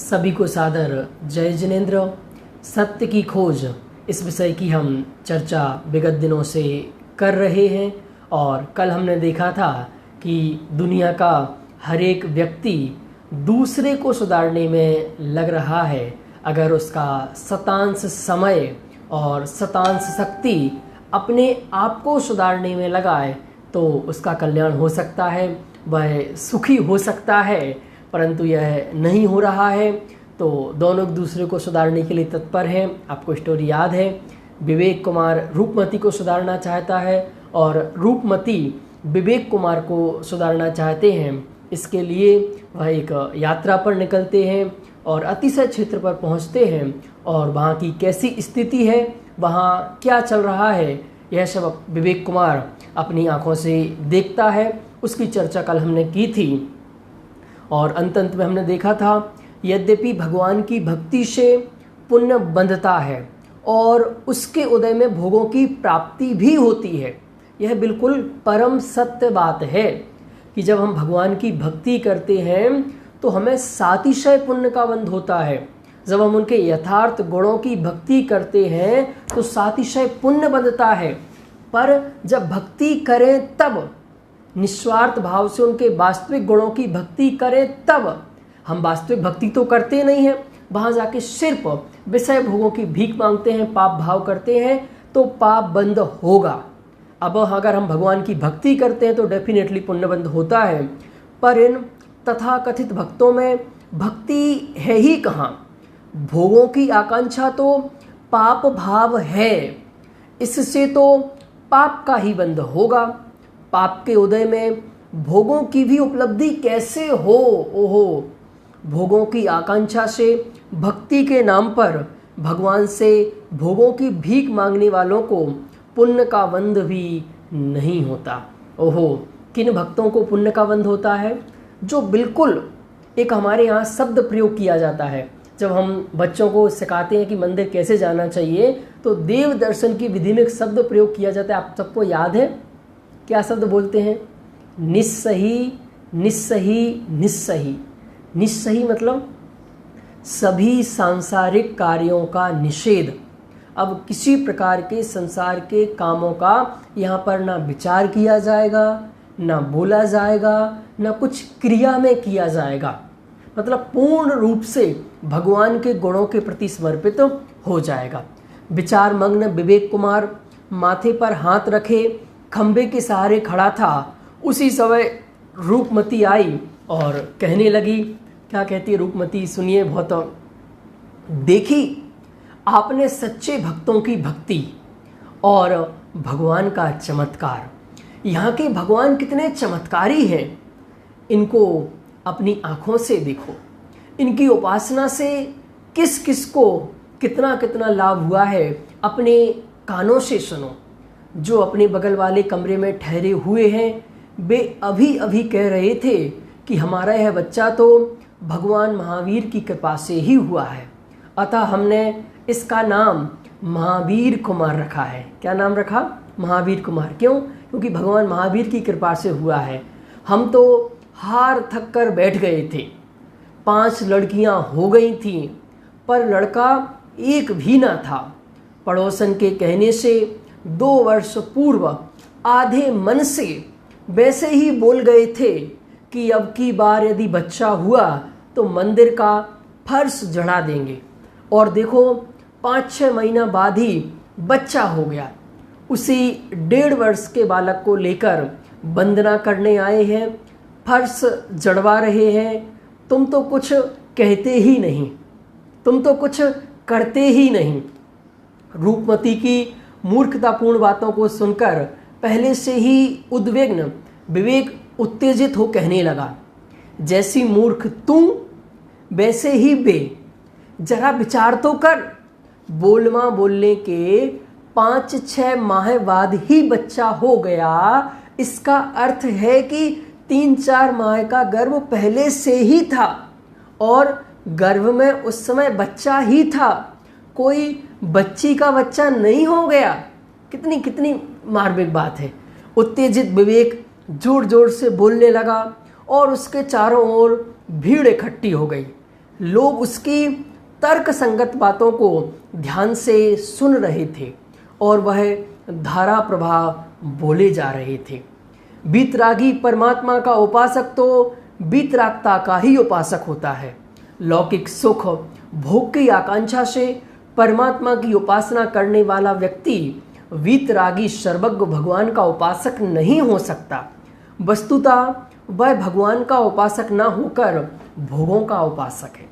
सभी को सादर जय जिनेंद्र। सत्य की खोज इस विषय की हम चर्चा विगत दिनों से कर रहे हैं और कल हमने देखा था कि दुनिया का हर एक व्यक्ति दूसरे को सुधारने में लग रहा है। अगर उसका शतांश समय और शतांश शक्ति अपने आप को सुधारने में लगाए तो उसका कल्याण हो सकता है, वह सुखी हो सकता है, परंतु यह नहीं हो रहा है। तो दोनों एक दूसरे को सुधारने के लिए तत्पर हैं। आपको स्टोरी याद है, विवेक कुमार रूपमती को सुधारना चाहता है और रूपमती विवेक कुमार को सुधारना चाहते हैं। इसके लिए वह एक यात्रा पर निकलते हैं और अतिशय क्षेत्र पर पहुंचते हैं और वहाँ की कैसी स्थिति है, वहाँ क्या चल रहा है, यह सब विवेक कुमार अपनी आंखों से देखता है। उसकी चर्चा कल हमने की थी और अंत में हमने देखा था, यद्यपि भगवान की भक्ति से पुण्य बंधता है और उसके उदय में भोगों की प्राप्ति भी होती है। यह बिल्कुल परम सत्य बात है कि जब हम भगवान की भक्ति करते हैं तो हमें सातिशय पुण्य का बंध होता है। जब हम उनके यथार्थ गुणों की भक्ति करते हैं तो सातिशय पुण्य बंधता है। पर जब भक्ति करें तब निस्वार्थ भाव से उनके वास्तविक गुणों की भक्ति करें तब, हम वास्तविक भक्ति तो करते नहीं हैं, वहाँ जाके सिर्फ विषय भोगों की भीख मांगते हैं, पाप भाव करते हैं, तो पाप बंद होगा। अब अगर हम भगवान की भक्ति करते हैं तो डेफिनेटली पुण्य बंद होता है। पर इन तथाकथित भक्तों में भक्ति है ही कहाँ? भोगों की आकांक्षा तो पाप भाव है, इससे तो पाप का ही बंध होगा। पाप के उदय में भोगों की भी उपलब्धि कैसे हो? ओहो, भोगों की आकांक्षा से भक्ति के नाम पर भगवान से भोगों की भीख मांगने वालों को पुण्य का बंध भी नहीं होता। ओहो, किन भक्तों को पुण्य का बंध होता है? जो बिल्कुल एक हमारे यहाँ शब्द प्रयोग किया जाता है, जब हम बच्चों को सिखाते हैं कि मंदिर कैसे जाना चाहिए तो देव दर्शन की विधि में एक शब्द प्रयोग किया जाता है। आप सबको याद है? क्या शब्द बोलते हैं? निस्सही निस्सही निस्सही। निस्सही मतलब सभी सांसारिक कार्यों का निषेध। अब किसी प्रकार के संसार के कामों का यहाँ पर ना विचार किया जाएगा, ना बोला जाएगा, ना कुछ क्रिया में किया जाएगा। मतलब पूर्ण रूप से भगवान के गुणों के प्रति समर्पित हो जाएगा। विचार मग्न विवेक कुमार माथे पर हाथ रखे खंबे के सहारे खड़ा था। उसी समय रूपमती आई और कहने लगी, क्या कहती है रूपमती? सुनिए, बहुत देखी आपने सच्चे भक्तों की भक्ति और भगवान का चमत्कार। यहाँ के भगवान कितने चमत्कारी हैं, इनको अपनी आँखों से देखो। इनकी उपासना से किस किस को कितना कितना लाभ हुआ है अपने कानों से सुनो। जो अपने बगल वाले कमरे में ठहरे हुए हैं वे अभी अभी कह रहे थे कि हमारा यह बच्चा तो भगवान महावीर की कृपा से ही हुआ है, अतः हमने इसका नाम महावीर कुमार रखा है। क्या नाम रखा? महावीर कुमार। क्यों? क्योंकि भगवान महावीर की कृपा से हुआ है। हम तो हार थक कर बैठ गए थे, 5 लड़कियां हो गई थीं पर लड़का एक भी ना था। पड़ोसन के कहने से 2 वर्ष पूर्व आधे मन से वैसे ही बोल गए थे कि अब की बार यदि बच्चा हुआ तो मंदिर का फर्श जड़ा देंगे। और देखो 5-6 महीना बाद ही बच्चा हो गया। उसी 1.5 वर्ष के बालक को लेकर वंदना करने आए हैं, फर्श जड़वा रहे हैं। तुम तो कुछ कहते ही नहीं, तुम तो कुछ करते ही नहीं। रूपमती की मूर्खतापूर्ण बातों को सुनकर पहले से ही उद्विग्न विवेक उत्तेजित हो कहने लगा, जैसी मूर्ख तू वैसे ही वे, जरा विचार तो कर। बोलमा बोलने के 5-6 माह बाद ही बच्चा हो गया, इसका अर्थ है कि 3-4 माह का गर्भ पहले से ही था और गर्भ में उस समय बच्चा ही था, कोई बच्ची का बच्चा नहीं हो गया। कितनी कितनी मार्मिक बात है। उत्तेजित विवेक जोर जोर से बोलने लगा और उसके चारों ओर भीड़ इकट्ठी हो गई। लोग उसकी तर्क संगत बातों को ध्यान से सुन रहे थे और वह धारा प्रभाव बोले जा रहे थे। बीतरागी परमात्मा का उपासक तो बीतरागता का ही उपासक होता है। लौकिक सुख भोग की आकांक्षा से परमात्मा की उपासना करने वाला व्यक्ति वीतरागी सर्वज्ञ भगवान का उपासक नहीं हो सकता। वस्तुतः वह भगवान का उपासक न होकर भोगों का उपासक है।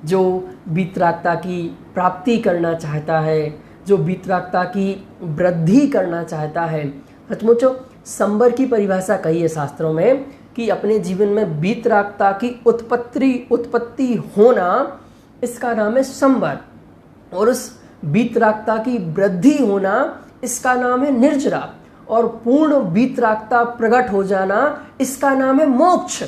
जो वीतरागता की प्राप्ति करना चाहता है, जो वीतरागता की वृद्धि करना चाहता है, सचमुच संबर की परिभाषा कही है शास्त्रों में कि अपने जीवन में वीतरागता की उत्पत्ति होना, इसका नाम है संबर, और उस वीतरागता की वृद्धि होना, इसका नाम है निर्जरा, और पूर्ण वीतरागता प्रकट हो जाना, इसका नाम है मोक्ष।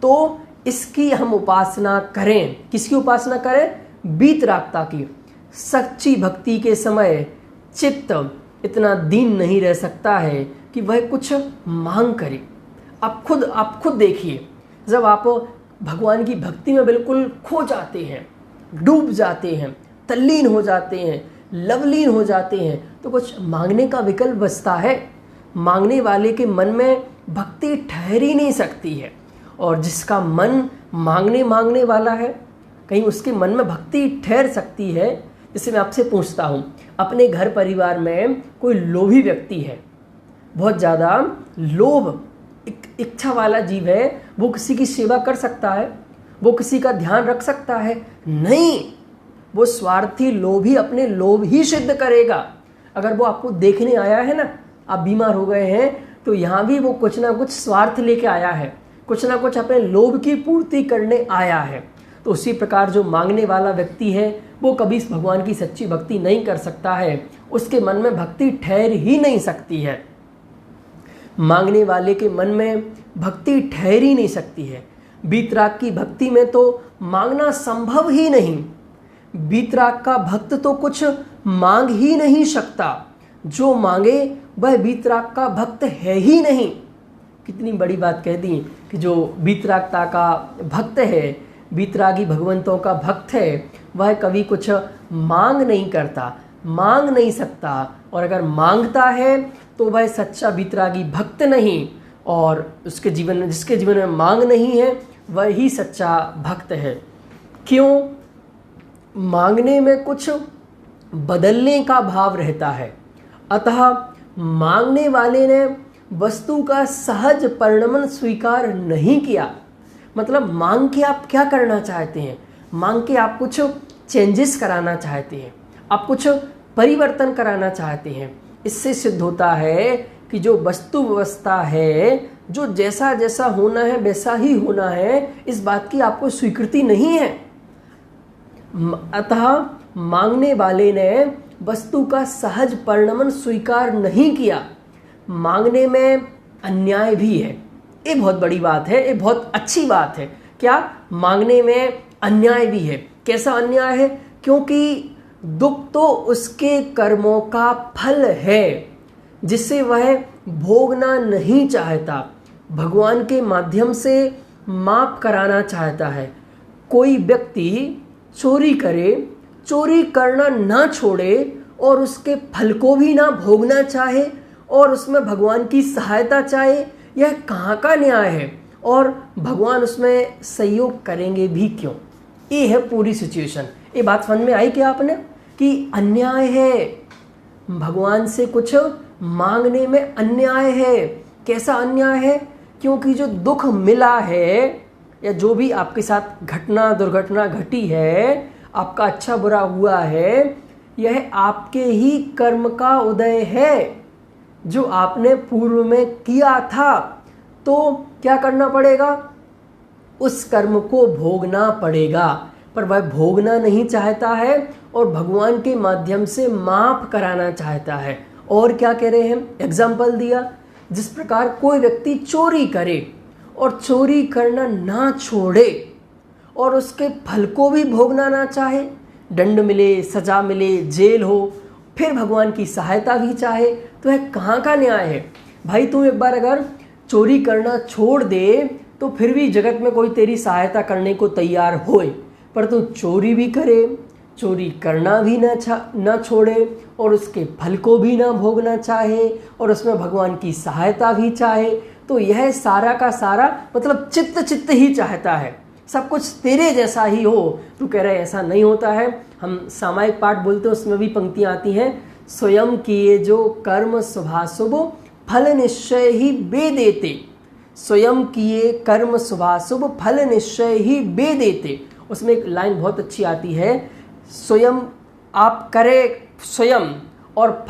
तो इसकी हम उपासना करें। किसकी उपासना करें? वीतरागता की। सच्ची भक्ति के समय चित्त इतना दीन नहीं रह सकता है कि वह कुछ मांग करे। आप खुद देखिए, जब आप भगवान की भक्ति में बिल्कुल खो जाते हैं, डूब जाते हैं, तल्लीन हो जाते हैं, लवलीन हो जाते हैं, तो कुछ मांगने का विकल्प बचता है। मांगने वाले के मन में भक्ति ठहर ही नहीं सकती है, और जिसका मन मांगने वाला है, कहीं उसके मन में भक्ति ठहर सकती है। जैसे मैं आपसे पूछता हूँ, अपने घर परिवार में कोई लोभी व्यक्ति है, बहुत ज़्यादा लोभ इच्छा वाला जीव है, वो किसी की सेवा कर सकता है? वो किसी का ध्यान रख सकता है? नहीं। वो स्वार्थी लोभी अपने लोभ ही सिद्ध करेगा। अगर वो आपको देखने आया है ना, आप बीमार हो गए हैं, तो यहाँ भी वो कुछ ना कुछ स्वार्थ लेके आया है, कुछ ना कुछ अपने लोभ की पूर्ति करने आया है। तो उसी प्रकार जो मांगने वाला व्यक्ति है, वो कभी इस भगवान की सच्ची भक्ति नहीं कर सकता है, उसके मन में भक्ति ठहर ही नहीं सकती है। मांगने वाले के मन में भक्ति ठहर ही नहीं सकती है। वीतराग की भक्ति में तो मांगना संभव ही नहीं। वीतराग का भक्त तो कुछ मांग ही नहीं सकता। जो मांगे वह वीतराग का भक्त है ही नहीं। कितनी बड़ी बात कह दी कि जो वीतरागता का भक्त है, वीतरागी भगवंतों का भक्त है, वह कभी कुछ मांग नहीं करता, मांग नहीं सकता, और अगर मांगता है तो वह सच्चा वीतरागी भक्त नहीं, और उसके जीवन में, जिसके जीवन में मांग नहीं है, वह ही सच्चा भक्त है। क्यों? मांगने में कुछ बदलने का भाव रहता है। अतः मांगने वाले ने वस्तु का सहज परिणमन स्वीकार नहीं किया। मतलब मांग के आप क्या करना चाहते हैं? मांग के आप कुछ चेंजेस कराना चाहते हैं, आप कुछ परिवर्तन कराना चाहते हैं। इससे सिद्ध होता है कि जो वस्तु व्यवस्था है, जो जैसा जैसा होना है वैसा ही होना है, इस बात की आपको स्वीकृति नहीं है। अतः मांगने वाले ने वस्तु का सहज परिणमन स्वीकार नहीं किया। मांगने में अन्याय भी है। ये बहुत बड़ी बात है, ये बहुत अच्छी बात है। क्या? मांगने में अन्याय भी है। कैसा अन्याय है? क्योंकि दुख तो उसके कर्मों का फल है जिसे वह भोगना नहीं चाहता, भगवान के माध्यम से माफ कराना चाहता है। कोई व्यक्ति चोरी करे, चोरी करना ना छोड़े और उसके फल को भी ना भोगना चाहे और उसमें भगवान की सहायता चाहे, यह कहाँ का न्याय है? और भगवान उसमें सहयोग करेंगे भी क्यों? ये है पूरी सिचुएशन। ये बात समझ में आई क्या आपने कि अन्याय है, भगवान से कुछ मांगने में अन्याय है। कैसा अन्याय है? क्योंकि जो दुख मिला है या जो भी आपके साथ घटना दुर्घटना घटी है, आपका अच्छा बुरा हुआ है, यह आपके ही कर्म का उदय है जो आपने पूर्व में किया था। तो क्या करना पड़ेगा? उस कर्म को भोगना पड़ेगा। पर वह भोगना नहीं चाहता है और भगवान के माध्यम से माफ कराना चाहता है। और क्या कह रहे हैं? एग्जाम्पल दिया, जिस प्रकार कोई व्यक्ति चोरी करे और चोरी करना ना छोड़े और उसके फल को भी भोगना ना चाहे, दंड मिले, सजा मिले, जेल हो, फिर भगवान की सहायता भी चाहे, तो यह कहाँ का न्याय है? भाई तू एक बार अगर चोरी करना छोड़ दे तो फिर भी जगत में कोई तेरी सहायता करने को तैयार होए, पर तू चोरी भी करे, चोरी करना भी ना छोड़े और उसके फल को भी ना भोगना चाहे और उसमें भगवान की सहायता भी चाहे, तो यह सारा का सारा मतलब चित्त ही चाहता है, सब कुछ तेरे जैसा ही हो। तू कह रहा है ऐसा नहीं होता है। हम सामायिक पाठ बोलते हैं, उसमें भी पंक्तियाँ आती हैं, स्वयं किए जो कर्म शुभाशुभ फल निश्चय ही बे देते, स्वयं किए कर्म शुभाशुभ फल निश्चय ही बे देते। उसमें एक लाइन बहुत अच्छी आती है, स्वयं आप करें स्वयं और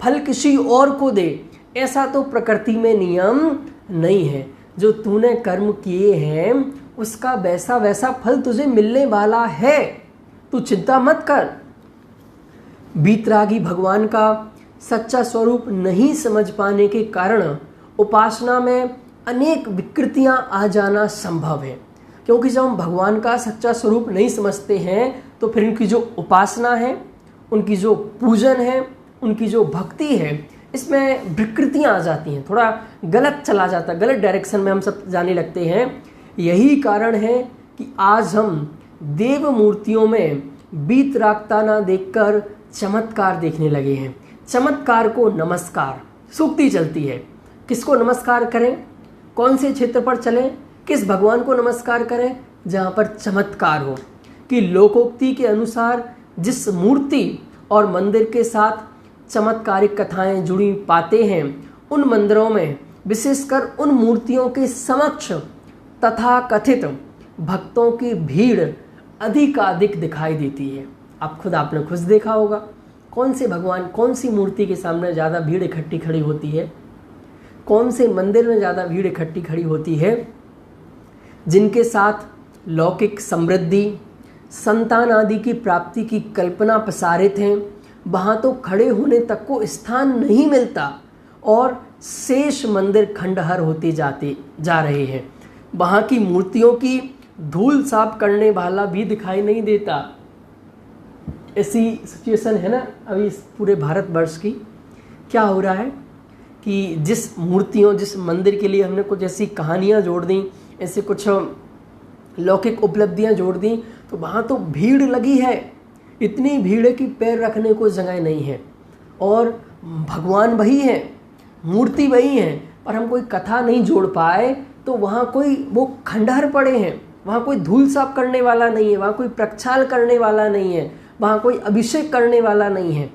फल किसी और को दे, ऐसा तो प्रकृति में नियम नहीं है। जो तूने कर्म किए हैं उसका वैसा वैसा फल तुझे मिलने वाला है, तू चिंता मत कर। बीतरागी भगवान का सच्चा स्वरूप नहीं समझ पाने के कारण उपासना में अनेक विकृतियां आ जाना संभव है, क्योंकि जब हम भगवान का सच्चा स्वरूप नहीं समझते हैं तो फिर उनकी जो उपासना है, उनकी जो पूजन है, उनकी जो भक्ति है, इसमें विकृतियां आ जाती हैं, थोड़ा गलत चला जाता है, गलत डायरेक्शन में हम सब जाने लगते हैं। यही कारण है कि आज हम देव मूर्तियों में बीतरागता ना देखकर चमत्कार देखने लगे हैं। चमत्कार को नमस्कार, सूक्ति चलती है, किसको नमस्कार करें, कौन से क्षेत्र पर चलें, किस भगवान को नमस्कार करें, जहाँ पर चमत्कार हो। कि लोकोक्ति के अनुसार जिस मूर्ति और मंदिर के साथ चमत्कारिक कथाएं जुड़ी पाते हैं, उन मंदिरों में विशेषकर उन मूर्तियों के समक्ष तथा कथित भक्तों की भीड़ अधिकाधिक दिखाई देती है। आपने खुद देखा होगा, कौन से भगवान, कौन सी मूर्ति के सामने ज़्यादा भीड़ इकट्ठी खड़ी होती है, कौन से मंदिर में ज़्यादा भीड़ इकट्ठी खड़ी होती है। जिनके साथ लौकिक समृद्धि, संतान आदि की प्राप्ति की कल्पना प्रसारित हैं, वहाँ तो खड़े होने तक को स्थान नहीं मिलता और शेष मंदिर खंडहर होते जा रहे हैं। वहाँ की मूर्तियों की धूल साफ करने वाला भी दिखाई नहीं देता। ऐसी सिचुएशन है ना अभी इस पूरे भारतवर्ष की। क्या हो रहा है कि जिस मूर्तियों, जिस मंदिर के लिए हमने कुछ ऐसी कहानियाँ जोड़ दी, ऐसे कुछ लौकिक उपलब्धियाँ जोड़ दी, तो वहाँ तो भीड़ लगी है, इतनी भीड़ है कि पैर रखने को जगह नहीं है। और भगवान वही हैं, मूर्ति वही हैं, पर हम कोई कथा नहीं जोड़ पाए, तो वहाँ कोई वो खंडहर पड़े हैं, वहाँ कोई धूल साफ करने वाला नहीं है, वहाँ कोई प्रक्षाल करने वाला नहीं है, वहाँ कोई अभिषेक करने वाला नहीं है।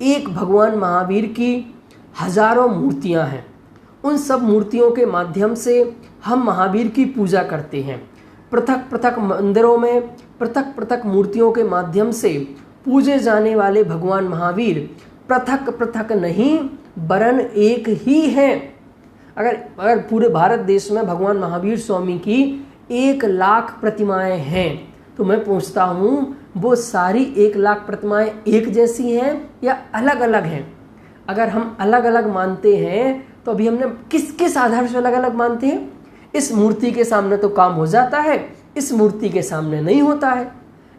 एक भगवान महावीर की हजारों मूर्तियाँ हैं, उन सब मूर्तियों के माध्यम से हम महावीर की पूजा करते हैं। पृथक पृथक मंदिरों में पृथक पृथक मूर्तियों के माध्यम से पूजे जाने वाले भगवान महावीर पृथक पृथक नहीं वरन एक ही हैं। अगर पूरे भारत देश में भगवान महावीर स्वामी की 1,00,000 प्रतिमाएं हैं, तो मैं पूछता हूँ वो सारी 1,00,000 प्रतिमाएं एक जैसी हैं या अलग अलग हैं? अगर हम अलग अलग मानते हैं तो अभी हमने किस आधार से अलग अलग मानते हैं? इस मूर्ति के सामने तो काम हो जाता है, इस मूर्ति के सामने नहीं होता है।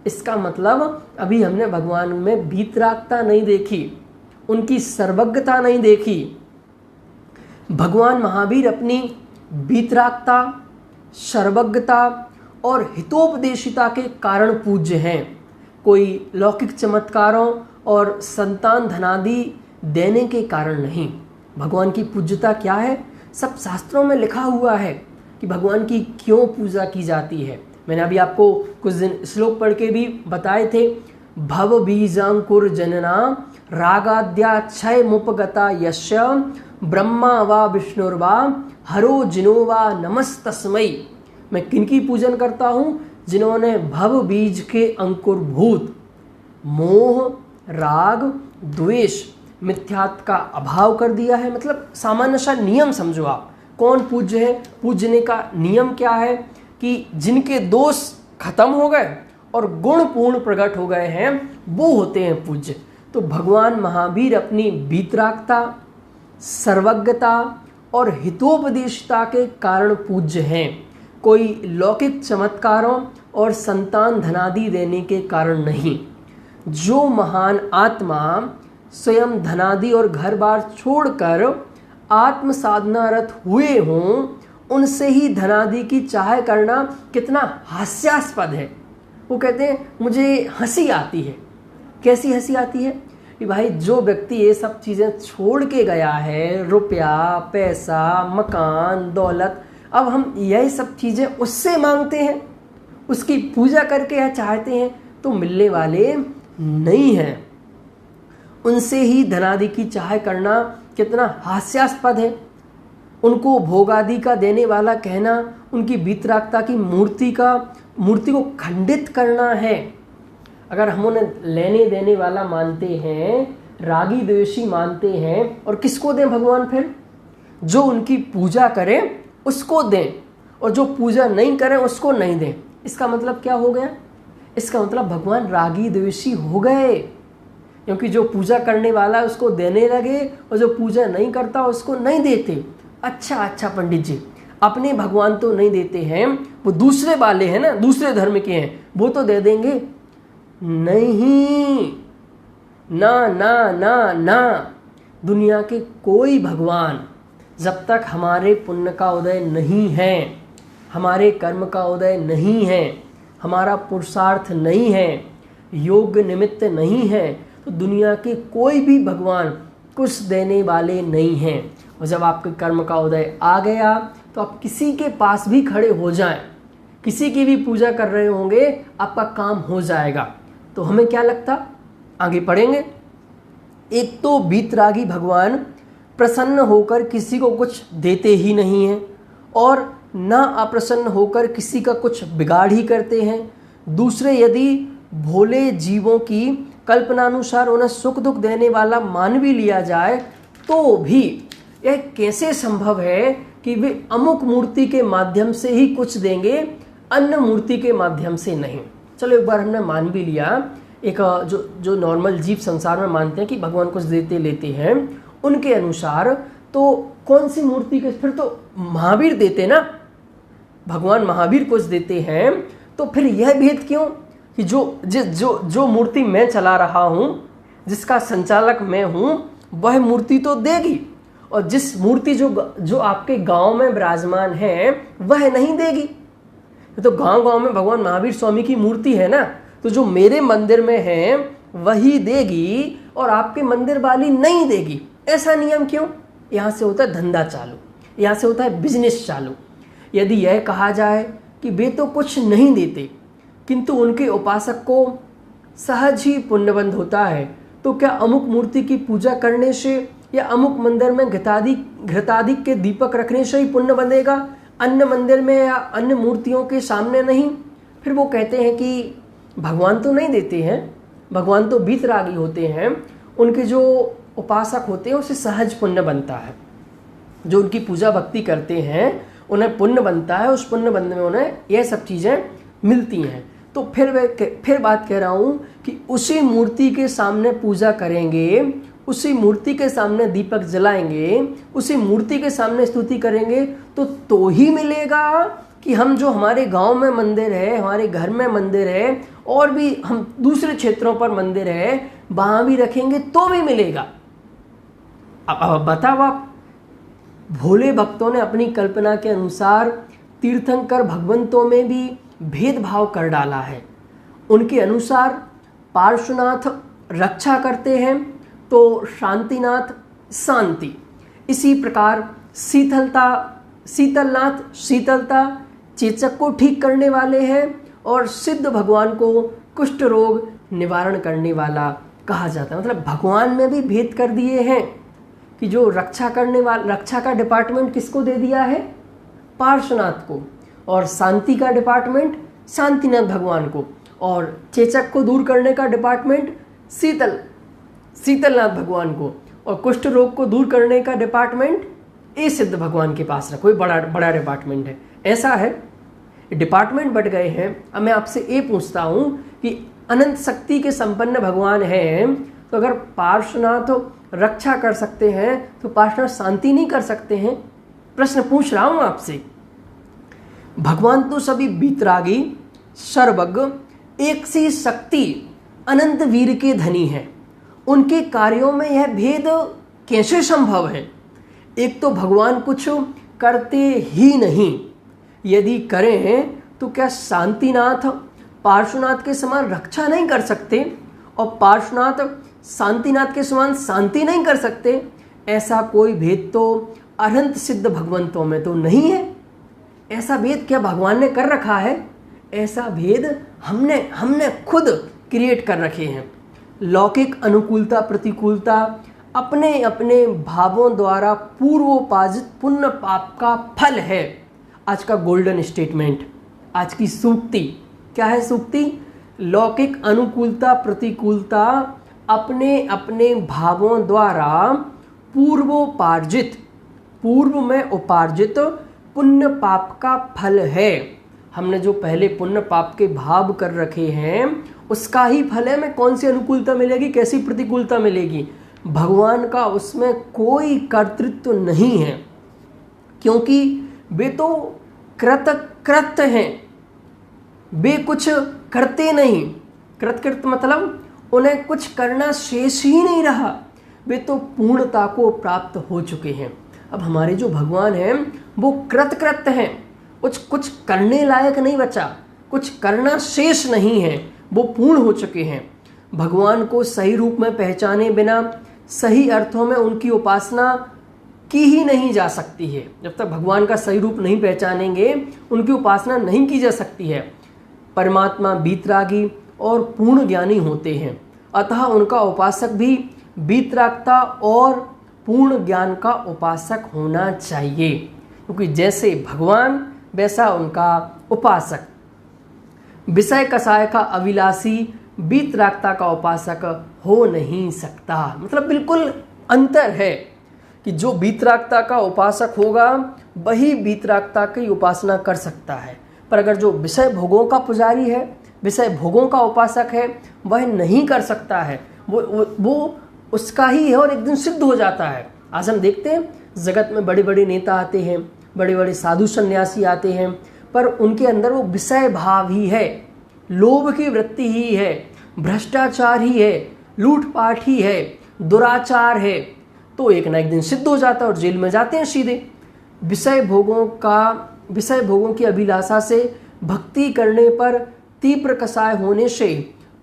इसका मतलब अभी हमने भगवान में बीतरागता नहीं देखी, उनकी सर्वज्ञता नहीं देखी। भगवान महावीर अपनी बीतरागता, सर्वज्ञता और हितोपदेशिता के कारण पूज्य हैं। कोई लौकिक चमत्कारों और संतान धनादि देने के कारण नहीं। भगवान की पूज्यता क्या है? सब शास्त्रों में लिखा हुआ है कि भगवान की क्यों पूजा की जाती है। मैंने अभी आपको कुछ दिन श्लोक पढ़ के भी बताए थे। भव बीजांकुर जनना रागाद्या क्षय मुपगता यस्य ब्रह्मा वा विष्णुर्वा हरो जिनो वा नमस्तस्मै। मैं किनकी पूजन करता हूँ? जिन्होंने भव बीज के अंकुर भूत मोह, राग, द्वेष, मिथ्यात्व का अभाव कर दिया है। मतलब सामान्य सा नियम समझो आप। कौन पूज्य है? पूजने का नियम क्या है कि जिनके दोष खत्म हो गए और गुण पूर्ण प्रकट हो गए हैं, वो होते हैं पूज्य। तो भगवान महावीर अपनी बीतरागता, सर्वज्ञता और हितोपदेशिता के कारण पूज्य हैं। कोई लौकिक चमत्कारों और संतान धनादि देने के कारण नहीं। जो महान आत्मा स्वयं धनादि और घर बार छोड़कर आत्म साधनारत हुए हों, उनसे ही धनादि की चाह करना कितना हास्यास्पद है। वो कहते हैं मुझे हंसी आती है। कैसी हंसी आती है कि भाई जो व्यक्ति ये सब चीज़ें छोड़ के गया है, रुपया, पैसा, मकान, दौलत, अब हम यही सब चीज़ें उससे मांगते हैं, उसकी पूजा करके या चाहते हैं, तो मिलने वाले नहीं हैं। उनसे ही धनादि की चाह करना कितना हास्यास्पद है। उनको भोगादि का देने वाला कहना उनकी वीतरागता की मूर्ति को खंडित करना है। अगर हम उन्हें लेने देने वाला मानते हैं, रागी द्वेषी मानते हैं, और किसको दें भगवान? फिर जो उनकी पूजा करें उसको दें, और जो पूजा नहीं करें उसको नहीं दें। इसका मतलब क्या हो गया? इसका मतलब भगवान रागी द्वेषी हो गए, क्योंकि जो पूजा करने वाला है उसको देने लगे और जो पूजा नहीं करता उसको नहीं देते। अच्छा पंडित जी, अपने भगवान तो नहीं देते हैं, वो दूसरे वाले हैं ना, दूसरे धर्म के हैं, वो तो दे देंगे। नहीं, ना ना ना ना, दुनिया के कोई भगवान जब तक हमारे पुण्य का उदय नहीं है, हमारे कर्म का उदय नहीं है, हमारा पुरुषार्थ नहीं है, योग निमित्त नहीं है, तो दुनिया के कोई भी भगवान कुछ देने वाले नहीं हैं। और जब आपके कर्म का उदय आ गया तो आप किसी के पास भी खड़े हो जाएं, किसी की भी पूजा कर रहे होंगे, आपका काम हो जाएगा। तो हमें क्या लगता? आगे पढ़ेंगे। एक तो वीतरागी भगवान प्रसन्न होकर किसी को कुछ देते ही नहीं हैं, और ना अप्रसन्न होकर किसी का कुछ बिगाड़ ही करते हैं। दूसरे, यदि भोले जीवों की कल्पनानुसार उन्हें सुख दुख देने वाला मान भी लिया जाए, तो भी यह कैसे संभव है कि वे अमुक मूर्ति के माध्यम से ही कुछ देंगे, अन्य मूर्ति के माध्यम से नहीं। चलो एक बार हमने मान भी लिया, एक जो नॉर्मल जीव संसार में मानते हैं कि भगवान कुछ देते लेते हैं, उनके अनुसार तो कौन सी मूर्ति के, फिर तो महावीर देते ना, भगवान महावीर कुछ देते हैं। तो फिर यह भेद क्यों कि जो मूर्ति मैं चला रहा हूँ, जिसका संचालक मैं हूँ, वह मूर्ति तो देगी, और जिस मूर्ति जो आपके गांव में विराजमान है वह नहीं देगी। तो गांव में भगवान महावीर स्वामी की मूर्ति है ना, तो जो मेरे मंदिर में है वही देगी और आपके मंदिर वाली नहीं देगी। ऐसा नियम क्यों? यहाँ से होता है धंधा चालू, यहाँ से होता है बिजनेस चालू। यदि यह कहा जाए कि वे तो कुछ नहीं देते किंतु उनके उपासक को सहज ही पुण्यबंध होता है, तो क्या अमुक मूर्ति की पूजा करने से या अमुक मंदिर में घृतादि के दीपक रखने से ही पुण्य बंधेगा, अन्य मंदिर में या अन्य मूर्तियों के सामने नहीं? फिर वो कहते हैं कि भगवान तो नहीं देते हैं, भगवान तो वीतरागी होते हैं, उनके जो उपासक होते हैं उसे सहज पुण्य बनता है, जो उनकी पूजा भक्ति करते हैं उन्हें पुण्य बनता है, उस पुण्य बंध में उन्हें यह सब चीज़ें मिलती हैं। तो फिर बात कह रहा हूँ कि उसी मूर्ति के सामने पूजा करेंगे, उसी मूर्ति के सामने दीपक जलाएंगे, उसी मूर्ति के सामने स्तुति करेंगे, तो ही मिलेगा कि हम जो हमारे गांव में मंदिर है, हमारे घर में मंदिर है, और भी हम दूसरे क्षेत्रों पर मंदिर है, वहाँ भी रखेंगे तो भी मिलेगा। अब बताओ आप, भोले भक्तों ने अपनी कल्पना के अनुसार तीर्थंकर भगवंतों में भी भेदभाव कर डाला है। उनके अनुसार पार्श्वनाथ रक्षा करते हैं तो शांतिनाथ शांति, इसी प्रकार शीतलनाथ शीतलता, चेचक को ठीक करने वाले हैं, और सिद्ध भगवान को कुष्ठ रोग निवारण करने वाला कहा जाता है। मतलब भगवान में भी भेद कर दिए हैं कि जो रक्षा का डिपार्टमेंट किसको दे दिया है? पार्श्वनाथ को, और शांति का डिपार्टमेंट शांतिनाथ भगवान को, और चेचक को दूर करने का डिपार्टमेंट शीतलनाथ भगवान को, और कुष्ठ रोग को दूर करने का डिपार्टमेंट ए सिद्ध भगवान के पास रखो। बड़ा डिपार्टमेंट है, ऐसा है, डिपार्टमेंट बढ़ गए हैं। अब मैं आपसे ये पूछता हूँ कि अनंत शक्ति के संपन्न भगवान हैं, तो अगर पार्श्वनाथ रक्षा कर सकते हैं तो पार्श्वनाथ शांति नहीं कर सकते हैं? प्रश्न पूछ रहा हूँ आपसे। भगवान तो सभी वीतरागी, सर्वज्ञ, एक सी शक्ति, अनंत वीर के धनी हैं। उनके कार्यों में यह भेद कैसे संभव है? एक तो भगवान कुछ करते ही नहीं, यदि करें तो क्या शांतिनाथ पार्श्वनाथ के समान रक्षा नहीं कर सकते और पार्श्वनाथ शांतिनाथ के समान शांति नहीं कर सकते, ऐसा कोई भेद तो अनंत सिद्ध भगवंतों में तो नहीं है। ऐसा भेद क्या भगवान ने कर रखा है? ऐसा भेद हमने खुद क्रिएट कर रखे हैं। लौकिक अनुकूलता प्रतिकूलता अपने अपने भावों द्वारा पूर्वोपार्जित पुण्य पाप का फल है। आज का गोल्डन स्टेटमेंट, आज की सूक्ति क्या है? सूक्ति, लौकिक अनुकूलता प्रतिकूलता अपने अपने भावों द्वारा पूर्व में उपार्जित पुण्य पाप का फल है। हमने जो पहले पुण्य पाप के भाव कर रखे हैं उसका ही फल है। में कौन सी अनुकूलता मिलेगी, कैसी प्रतिकूलता मिलेगी? भगवान का उसमें कोई कर्तृत्व नहीं है, क्योंकि वे तो कृत हैं, वे कुछ करते नहीं। कृत मतलब उन्हें कुछ करना शेष ही नहीं रहा, वे तो पूर्णता को प्राप्त हो चुके हैं। अब हमारे जो भगवान हैं वो कृत हैं, कुछ करने लायक नहीं बचा, कुछ करना शेष नहीं है, वो पूर्ण हो चुके हैं। भगवान को सही रूप में पहचाने बिना सही अर्थों में उनकी उपासना की ही नहीं जा सकती है। जब तक भगवान का सही रूप नहीं पहचानेंगे उनकी उपासना नहीं की जा सकती है। परमात्मा वीतरागी और पूर्ण ज्ञानी होते हैं, अतः उनका उपासक भी वीतरागता और पूर्ण ज्ञान का उपासक होना चाहिए, क्योंकि जैसे भगवान वैसा उनका उपासक। विषय कसाय का अविलासी वीतरागता का उपासक हो नहीं सकता। मतलब बिल्कुल अंतर है कि जो वीतरागता का उपासक होगा वही वीतरागता की उपासना कर सकता है, पर अगर जो विषय भोगों का पुजारी है, विषय भोगों का उपासक है, वह नहीं कर सकता है। वो उसका ही है और एक दिन सिद्ध हो जाता है। आज हम देखते हैं जगत में बड़े बड़े नेता आते हैं, बड़े बड़े साधु सन्यासी आते हैं, पर उनके अंदर वो विषय भाव ही है, लोभ की वृत्ति ही है, भ्रष्टाचार ही है, लूटपाट ही है, दुराचार है, तो एक ना एक दिन सिद्ध हो जाता है और जेल में जाते हैं सीधे। विषय भोगों की अभिलाषा से भक्ति करने पर तीव्र कसाय होने से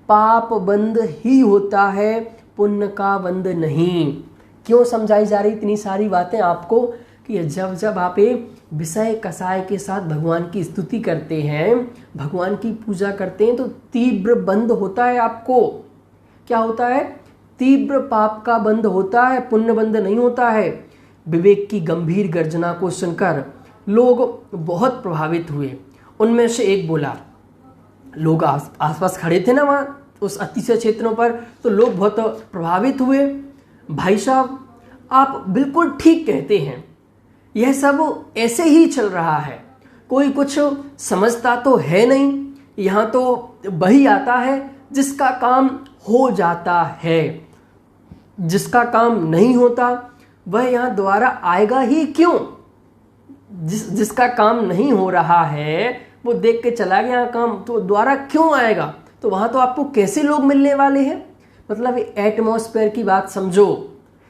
पाप बंद ही होता है, पुण्य का बंद नहीं। क्यों समझाई जा रही इतनी सारी बातें आपको कि जब आप विषय कसाय के साथ भगवान की स्तुति करते हैं, भगवान की पूजा करते हैं, तो तीव्र बंद होता है। आपको क्या होता है? तीव्र पाप का बंद होता है, पुण्य बंद नहीं होता है। विवेक की गंभीर गर्जना को सुनकर लोग बहुत प्रभावित हुए। उनमें से एक बोला, लोग आसपास खड़े थे ना वहाँ उस अतिशय क्षेत्रों पर, तो लोग बहुत प्रभावित हुए। भाई साहब, आप बिल्कुल ठीक कहते हैं, यह सब ऐसे ही चल रहा है, कोई कुछ समझता तो है नहीं। यहाँ तो वही आता है जिसका काम हो जाता है, जिसका काम नहीं होता वह यहाँ दोबारा आएगा ही क्यों? जिसका काम नहीं हो रहा है वो देख के चला गया काम, तो दोबारा क्यों आएगा? तो वहाँ तो आपको कैसे लोग मिलने वाले हैं? मतलब एटमॉस्फेयर की बात समझो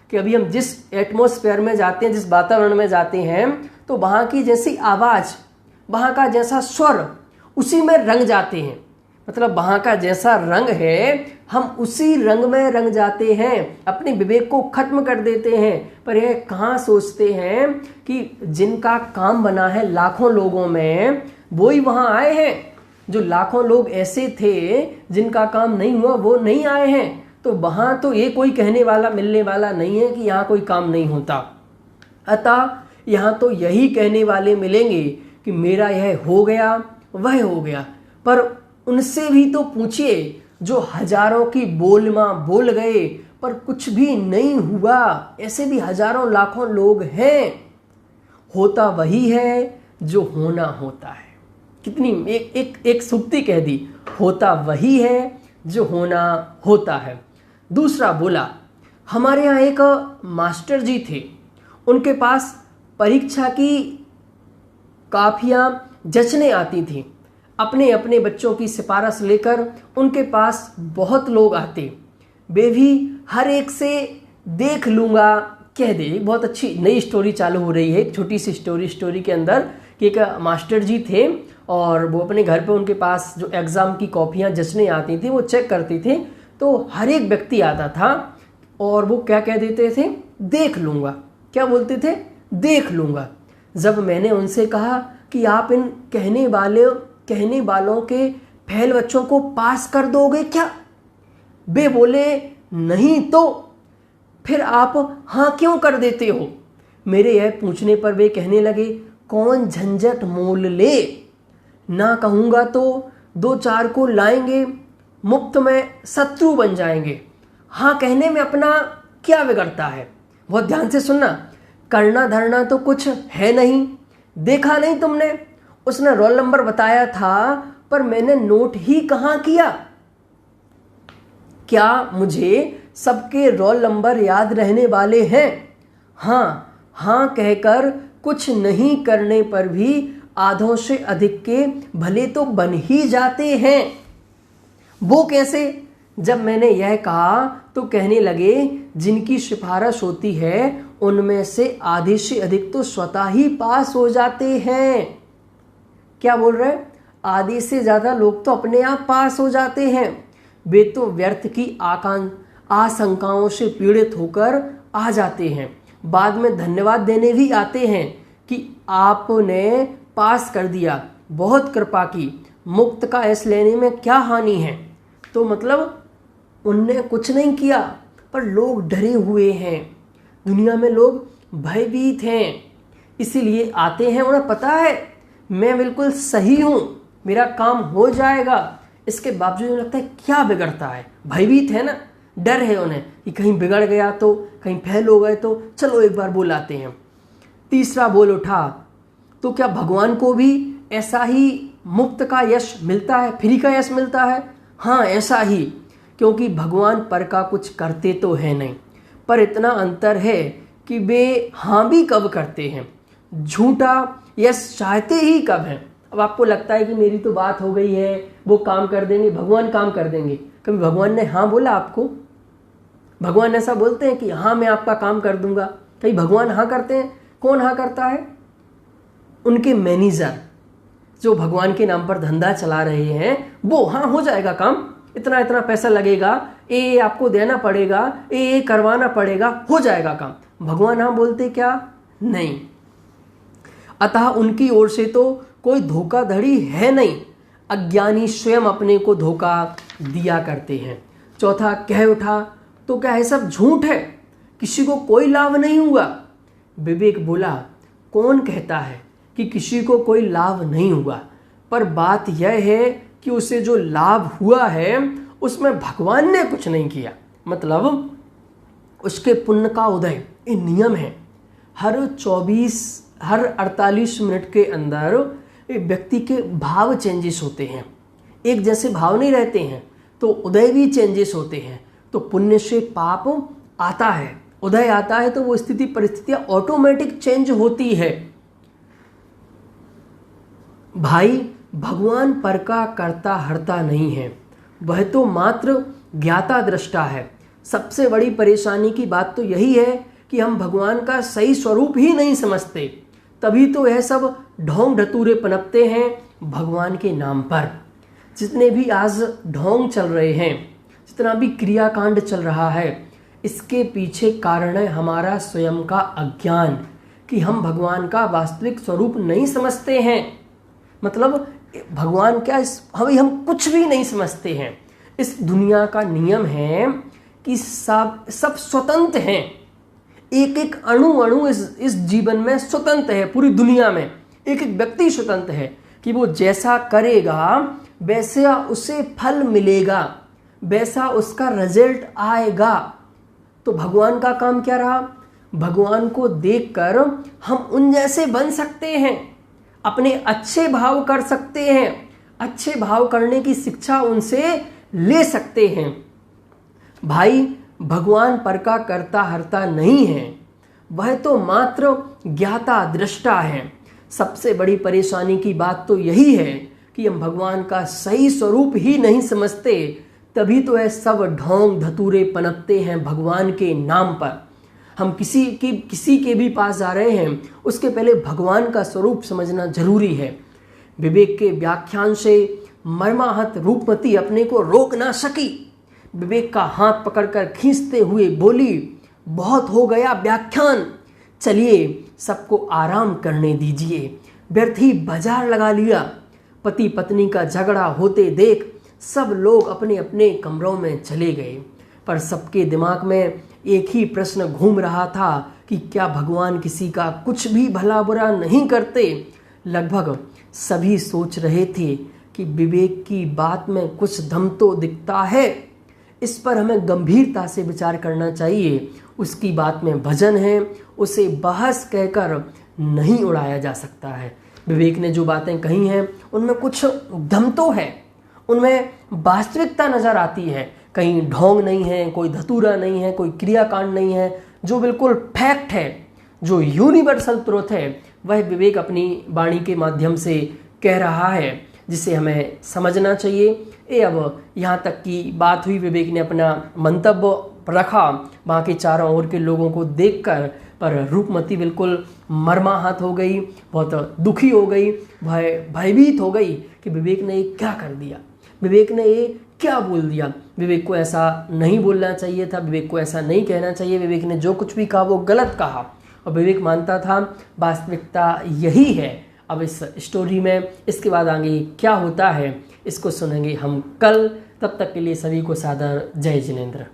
कि अभी हम जिस एटमॉस्फेयर में जाते हैं, जिस वातावरण में जाते हैं, तो वहाँ की जैसी आवाज़, वहाँ का जैसा स्वर, उसी में रंग जाते हैं। मतलब वहाँ का जैसा रंग है हम उसी रंग में रंग जाते हैं, अपने विवेक को खत्म कर देते हैं। पर यह कहाँ सोचते हैं कि जिनका काम बना है लाखों लोगों में, वो ही वहाँ आए हैं। जो लाखों लोग ऐसे थे जिनका काम नहीं हुआ, वो नहीं आए हैं। तो वहाँ तो ये कोई कहने वाला मिलने वाला नहीं है कि यहाँ कोई काम नहीं होता। अतः यहाँ तो यही कहने वाले मिलेंगे कि मेरा यह हो गया, वह हो गया। पर उनसे भी तो पूछिए जो हजारों की बोलमा बोल गए पर कुछ भी नहीं हुआ, ऐसे भी हजारों लाखों लोग हैं। होता वही है जो होना होता है। कितनी एक सूक्ति कह दी, होता वही है जो होना होता है। दूसरा बोला, हमारे यहाँ एक मास्टर जी थे, उनके पास परीक्षा की काफियाँ जचने आती थी। अपने अपने बच्चों की सिफारिश लेकर उनके पास बहुत लोग आते, वे भी हर एक से देख लूँगा कह दे। बहुत अच्छी नई स्टोरी चालू हो रही है, एक छोटी सी स्टोरी के अंदर कि एक मास्टर जी थे और वो अपने घर पे उनके पास जो एग्ज़ाम की कॉपियाँ जचने आती थी वो चेक करती थी। तो हर एक व्यक्ति आता था और वो क्या कह देते थे, देख लूँगा। क्या बोलते थे, देख लूँगा। जब मैंने उनसे कहा कि आप इन कहने वालों के फेल बच्चों को पास कर दोगे क्या, वे बोले नहीं तो फिर आप हाँ क्यों कर देते हो। मेरे यह पूछने पर वे कहने लगे, कौन झंझट मोल ले, ना कहूँगा तो 2-4 को लाएंगे, मुफ्त में शत्रु बन जाएंगे। हाँ कहने में अपना क्या बिगड़ता है। बहुत ध्यान से सुनना, करना धरना तो कुछ है नहीं। देखा नहीं तुमने, उसने रोल नंबर बताया था पर मैंने नोट ही कहाँ किया। क्या मुझे सबके रोल नंबर याद रहने वाले हैं। हाँ हाँ कहकर कुछ नहीं करने पर भी आधों से अधिक के भले तो बन ही जाते हैं। वो कैसे। जब मैंने यह कहा तो कहने लगे, जिनकी सिफारिश होती है उनमें से आधे से अधिक तो स्वतः ही पास हो जाते हैं। क्या बोल रहे हैं, आधे से ज़्यादा लोग तो अपने आप पास हो जाते हैं। वे तो व्यर्थ की आशंकाओं से पीड़ित होकर आ जाते हैं, बाद में धन्यवाद देने भी आते हैं कि आपने पास कर दिया, बहुत कृपा की, मुफ्त का ऐस लेने में क्या हानि है। तो मतलब उनने कुछ नहीं किया पर लोग डरे हुए हैं, दुनिया में लोग भयभीत हैं, इसीलिए आते हैं। उन्हें पता है मैं बिल्कुल सही हूँ, मेरा काम हो जाएगा, इसके बावजूद उन्हें लगता है क्या बिगड़ता है। भयभीत है ना, डर है उन्हें कि कहीं बिगड़ गया तो, कहीं फेल हो गए तो, चलो एक बार बुलाते हैं। तीसरा बोल उठा, तो क्या भगवान को भी ऐसा ही मुफ्त का यश मिलता है, फ्री का यश मिलता है। हाँ ऐसा ही, क्योंकि भगवान पर का कुछ करते तो है नहीं, पर इतना अंतर है कि वे हाँ भी कब करते हैं, झूठा यश चाहते ही कब हैं। अब आपको लगता है कि मेरी तो बात हो गई है, वो काम कर देंगे, भगवान काम कर देंगे। कभी भगवान ने हाँ बोला आपको। भगवान ऐसा बोलते हैं कि हाँ मैं आपका काम कर दूंगा। कहीं भगवान हाँ करते हैं। कौन हाँ करता है, उनके मैनेजर जो भगवान के नाम पर धंधा चला रहे हैं, वो हाँ हो जाएगा काम, इतना इतना पैसा लगेगा, ये आपको देना पड़ेगा, ये करवाना पड़ेगा, हो जाएगा काम। भगवान हाँ बोलते क्या, नहीं। अतः उनकी ओर से तो कोई धोखाधड़ी है नहीं, अज्ञानी स्वयं अपने को धोखा दिया करते हैं। चौथा कह उठा, तो क्या है सब झूठ है, किसी को कोई लाभ नहीं हुआ। विवेक बोला, कौन कहता है कि किसी को कोई लाभ नहीं हुआ, पर बात यह है कि उसे जो लाभ हुआ है उसमें भगवान ने कुछ नहीं किया, मतलब उसके पुण्य का उदय। ये नियम है, हर 48 मिनट के अंदर एक व्यक्ति के भाव चेंजेस होते हैं, एक जैसे भाव नहीं रहते हैं, तो उदय भी चेंजेस होते हैं। तो पुण्य से पाप आता है, उदय आता है, तो वो स्थिति परिस्थितियां ऑटोमेटिक चेंज होती है। भाई भगवान पर का करता हरता नहीं है, वह तो मात्र ज्ञाता दृष्टा है। सबसे बड़ी परेशानी की बात तो यही है कि हम भगवान का सही स्वरूप ही नहीं समझते, तभी तो यह सब ढोंग ढतूरे पनपते हैं भगवान के नाम पर। जितने भी आज ढोंग चल रहे हैं, जितना भी क्रियाकांड चल रहा है, इसके पीछे कारण है हमारा स्वयं का अज्ञान, कि हम भगवान का वास्तविक स्वरूप नहीं समझते हैं। मतलब भगवान क्या, हम कुछ भी नहीं समझते हैं। इस दुनिया का नियम है कि सब स्वतंत्र हैं, एक एक अणु इस जीवन में स्वतंत्र है। पूरी दुनिया में एक एक व्यक्ति स्वतंत्र है कि वो जैसा करेगा वैसा उसे फल मिलेगा, वैसा उसका रिजल्ट आएगा। तो भगवान का काम क्या रहा, भगवान को देखकर हम उन जैसे बन सकते हैं, अपने अच्छे भाव कर सकते हैं, अच्छे भाव करने की शिक्षा उनसे ले सकते हैं। भाई भगवान पर का करता हरता नहीं है, वह तो मात्र ज्ञाता दृष्टा है। सबसे बड़ी परेशानी की बात तो यही है कि हम भगवान का सही स्वरूप ही नहीं समझते, तभी तो यह सब ढोंग धतूरे पनपते हैं भगवान के नाम पर। हम किसी के भी पास जा रहे हैं, उसके पहले भगवान का स्वरूप समझना जरूरी है। विवेक के व्याख्यान से मर्माहत रूपमती अपने को रोक ना सकी। विवेक का हाथ पकड़कर खींचते हुए बोली, बहुत हो गया व्याख्यान, चलिए सबको आराम करने दीजिए। व्यर्थ ही बाजार लगा लिया। पति पत्नी का झगड़ा होते देख सब लोग अपने अपने कमरों में चले गए, पर सबके दिमाग में एक ही प्रश्न घूम रहा था कि क्या भगवान किसी का कुछ भी भला बुरा नहीं करते। लगभग सभी सोच रहे थे कि विवेक की बात में कुछ दम तो दिखता है, इस पर हमें गंभीरता से विचार करना चाहिए। उसकी बात में वजन है, उसे बहस कहकर नहीं उड़ाया जा सकता है। विवेक ने जो बातें कही हैं उनमें कुछ दम तो है, उनमें वास्तविकता नजर आती है। कहीं ढोंग नहीं है, कोई धतूरा नहीं है, कोई क्रियाकांड नहीं है। जो बिल्कुल फैक्ट है, जो यूनिवर्सल ट्रुथ है, वह विवेक अपनी वाणी के माध्यम से कह रहा है, जिसे हमें समझना चाहिए। अब यहाँ तक की बात हुई, विवेक ने अपना मंतव्य रखा वहाँ के चारों ओर के लोगों को देखकर, पर रूपमती बिल्कुल मर्माहत हो गई, बहुत दुखी हो गई, भयभीत हो गई कि विवेक ने ये क्या कर दिया, विवेक ने ये क्या बोल दिया। विवेक को ऐसा नहीं बोलना चाहिए था, विवेक को ऐसा नहीं कहना चाहिए। विवेक ने जो कुछ भी कहा वो गलत कहा, और विवेक मानता था वास्तविकता यही है। अब इस स्टोरी में इसके बाद आगे क्या होता है इसको सुनेंगे हम कल। तब तक के लिए सभी को सादर जय जिनेंद्र।